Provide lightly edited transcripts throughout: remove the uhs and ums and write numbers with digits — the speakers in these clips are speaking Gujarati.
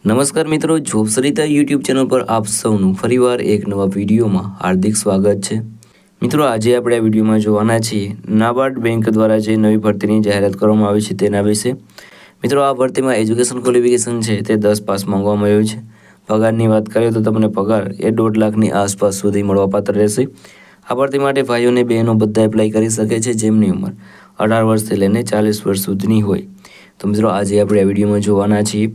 નમસ્કાર મિત્રો, જોબ સરિતા યુટ્યુબ ચેનલ પર આપ સૌનું ફરીવાર એક નવા વિડીયોમાં હાર્દિક સ્વાગત છે। મિત્રો, આજે આપણે આ વિડીયોમાં જોવાના છીએ નાબાર્ડ બેંક દ્વારા જે નવી ભરતીની જાહેરાત કરવામાં આવી છે તેના વિશે। મિત્રો, આ ભરતીમાં એજ્યુકેશન ક્વોલિફિકેશન છે તે 10 પાસ માંગવામાં આવ્યું છે। પગારની વાત કરીએ તો તમને પગાર એ 1.5 લાખની આસપાસ સુધી મળવાપાત્ર રહેશે। આ ભરતી માટે ભાઈઓ અને બહેનો બધા એપ્લાય કરી શકે છે જેમની ઉંમર 18 વર્ષથી લઈને 40 વર્ષ સુધીની હોય। તો મિત્રો, આજે આપણે આ વિડીયોમાં જોવાના છીએ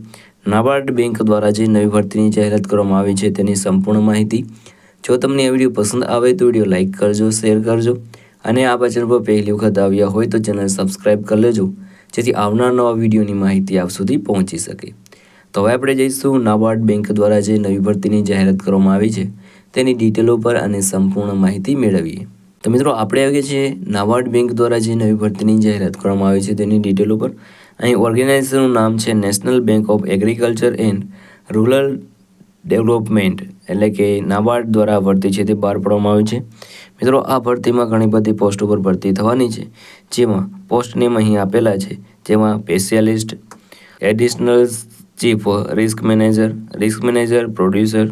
નાબાર્ડ બેંક દ્વારા જે નવી ભરતીની જાહેરાત કરવામાં આવી છે તેની સંપૂર્ણ માહિતી। જો તમને આ વિડીયો પસંદ આવે તો વિડીયો લાઇક કરજો, શેર કરજો અને આ ચેનલ પર પહેલી વખત આવ્યા હોય તો ચેનલ સબસ્ક્રાઇબ કરી લેજો જેથી આવનાર નવા વિડીયોની માહિતી આપ સુધી પહોંચી શકે। તો હવે આપણે જઈશું નાબાર્ડ બેંક દ્વારા જે નવી ભરતીની જાહેરાત કરવામાં આવી છે તેની ડિટેલો પર અને સંપૂર્ણ માહિતી મેળવીએ। તો મિત્રો, આપણે આવી છીએ નાબાર્ડ બેંક દ્વારા જે નવી ભરતીની જાહેરાત કરવામાં આવી છે તેની ડિટેલો પર। અહીં ઓર્ગેનાઇઝેશનનું નામ છે national bank of agriculture and rural development, એટલે કે નાબાર્ડ દ્વારા ભરતી છે તે બહાર પાડવામાં આવી છે। મિત્રો, આ ભરતીમાં ઘણી બધી પોસ્ટ ઉપર ભરતી થવાની છે જેમાં પોસ્ટ નેમ અહીં આપેલા છે, જેમાં specialist, additional chief risk manager producer,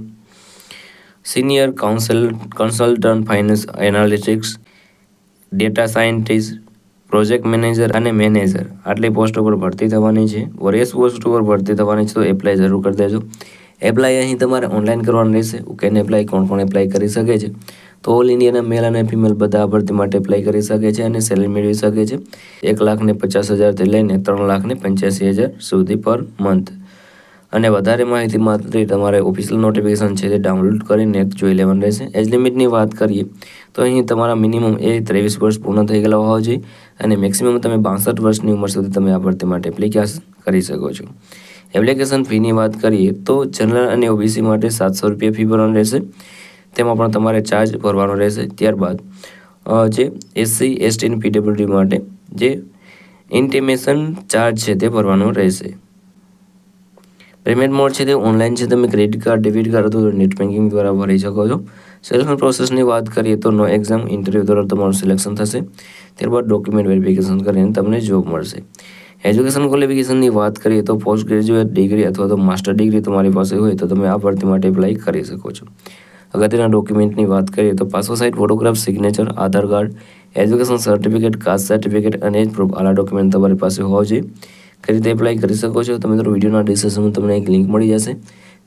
senior consultant finance analytics, data scientist, project manager અને મેનેજર, આટલી પોસ્ટ ઉપર ભરતી થવાની છે। વરિયસ પોસ્ટ ઉપર ભરતી થવાની છે તો એપ્લાય જરૂર કરી દેજો। એપ્લાય અહીં તમારે ઓનલાઈન કરવાનું રહેશે। કેન એપ્લાય કોણ એપ્લાય કરી શકે છે? તો ઓલ ઇન્ડિયાના મેલ અને ફિમેલ બધા ભરતી માટે એપ્લાય કરી શકે છે અને સેલેરી મેળવી શકે છે 1,50,000થી લઈને 3,85,000 સુધી પર મંથ। અને વધારે માહિતી માટે તમારે ઓફિશિયલ નોટિફિકેશન છે તે ડાઉનલોડ કરીને જોઈ લેવાનું રહેશે। એજ લિમિટની વાત કરીએ તો અહીં તમારા મિનિમમ 23 વર્ષ પૂર્ણ થઈ ગયેલા હોવા જોઈએ અને મેક્સિમમ તમે 62 વર્ષની ઉંમર સુધી તમે આ ભરતી માટે એપ્લિકેશન કરી શકો છો। એપ્લિકેશન ફીની વાત કરીએ તો જનરલ અને ઓબીસી માટે 700 રૂપિયા ફી ભરવાની રહેશે, તેમાં પણ તમારે ચાર્જ ભરવાનો રહેશે। ત્યારબાદ જે એસસી એસટી અને પીડબ્લ્યુડી માટે જે ઇન્ટિમેશન ચાર્જ છે તે ભરવાનો રહેશે। પેમેન્ટ મોડ છે તે ઓનલાઈન છે, તમે ક્રેડિટ કાર્ડ, ડેબિટ કાર્ડ અથવા નેટ બેન્કિંગ દ્વારા ભરી શકો છો। સિલેક્શન પ્રોસેસની વાત કરીએ તો નો એક્ઝામ ઇન્ટરવ્યૂ દ્વારા તમારું સિલેક્શન થશે, ત્યારબાદ ડોક્યુમેન્ટ વેરિફિકેશન કરીને તમને જોબ મળશે। એજ્યુકેશન ક્વોલિફિકેશનની વાત કરીએ તો પોસ્ટ ગ્રેજ્યુએટ ડિગ્રી અથવા તો માસ્ટર ડિગ્રી તમારી પાસે હોય તો તમે આ ભરતી માટે એપ્લાય કરી શકો છો। અગત્યના ડોક્યુમેન્ટની વાત કરીએ તો passport size photograph, signature, Aadhaar card, education certificate, caste certificate અને એજ પ્રૂફ, આલા ડોક્યુમેન્ટ તમારી પાસે હોવા જોઈએ। કઈ રીતે એપ્લાય કરી શકો છો? તો મિત્રો, વિડીયોના ડિસ્ક્રિપ્શનમાં તમને એક લિંક મળી જશે,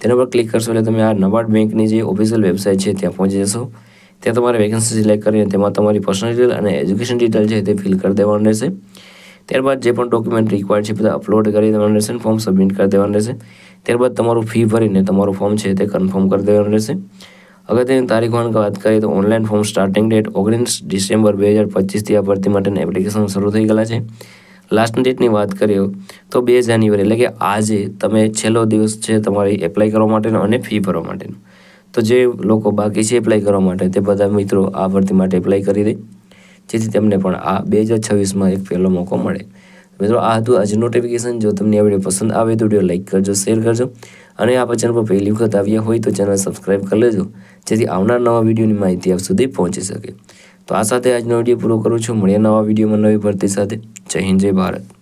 તેના પર ક્લિક કરશો એટલે તમે આ નાબાર્ડ બેંકની જે ઓફિશિયલ વેબસાઇટ છે ત્યાં પહોંચી જશો। ત્યાં તમારે વેકેન્સી સિલેક્ટ કરીને તેમાં તમારી પર્સનલ ડિટેલ અને એજ્યુકેશન ડિટેલ છે તે ફિલ કરી દેવાનું રહેશે। ત્યારબાદ જે પણ ડોક્યુમેન્ટ રિક્વાયર્ડ છે બધા અપલોડ કરી દેવાનું રહેશે, ફોર્મ સબમિટ કરી દેવાનું રહેશે। ત્યારબાદ તમારું ફી ભરીને તમારું ફોર્મ છે તે કન્ફર્મ કરી દેવાનું રહેશે। અગત્યની તારીખોની વાત કરીએ તો online form starting date 19 December 2025થી આ ભરતી માટેના એપ્લિકેશન શરૂ થઈ ગયેલા છે। લાસ્ટ ડેટની વાત કરીએ તો 2 જાન્યુઆરી, એટલે કે આજે તમે છેલ્લો દિવસ છે તમારી એપ્લાય કરવા માટેનો અને ફી ભરવા માટેનો। તો જે લોકો બાકી છે એપ્લાય કરવા માટે તે બધા મિત્રો આ ભરતી માટે એપ્લાય કરી દે જેથી તેમને પણ આ 2026માં એક પહેલો મોકો મળે। મિત્રો, આ હતું આજે નોટિફિકેશન। જો તમને આ વિડીયો પસંદ આવે તો વિડીયો લાઇક કરજો, શેર કરજો અને આ ચેનલ પર પહેલી વખત આવ્યા હોય તો ચેનલ સબસ્ક્રાઇબ કરી લેજો જેથી આવનાર નવા વિડીયોની માહિતી આપ સુધી પહોંચી શકે। તો આ સાથે આજનો વિડીયો પૂરો કરું છું। મળીએ નવા વિડીયોમાં નવી ભરતી સાથે। જય હિન્દ, જય ભારત।